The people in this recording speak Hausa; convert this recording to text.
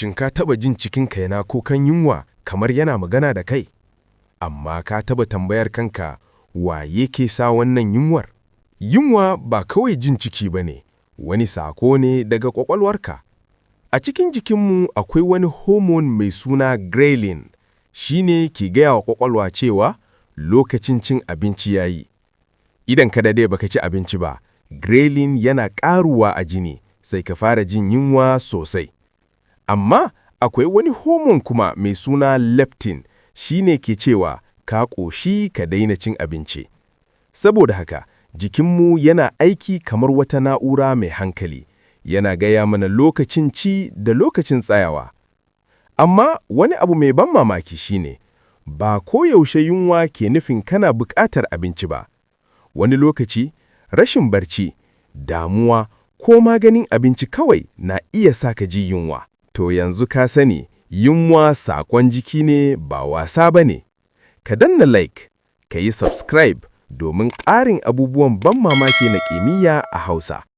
Shin ka taɓa jin cikinka yana kukan yunwa kamar yana magana da kai? Amma ka taɓa tambayar kanka wa yake sa wannan yunwar? Yunwa ba kawai jin ciki ba ne, wani sako ne daga ƙwaƙwalwarka. A cikin jikinmu akwai wani hormone mai suna Ghrelin, shi ne ke gaya wa ƙwaƙwalwa cewa lokacin cin abinci ya yi. Idan ka dade baka ci abinci ba, Ghrelin yana ƙaruwa a jini, sai ka fara jin yunwa sosai. Amma akwai wani hormone kuma mai suna leptin, shi ne ke cewa ka ƙoshi ka daina cin abinci. Saboda haka, jikinmu yana aiki kamar wata na'ura mai hankali, yana gaya mana lokacin ci da lokacin tsayawa. Amma wani abu mai ban mamaki shine, ba koyaushe yunwa ke nufin kana buƙatar abinci ba. Wani lokaci, rashin barci, damuwa ko maganin abinci kawai na iya sa ka ji yunwa. To yanzu ka sani, yunwa saƙon jiki ne ba wasa ba ne. Ka danna like, ka yi subscribe domin ƙarin abubuwan ban mamaki na kimiyya a Hausa.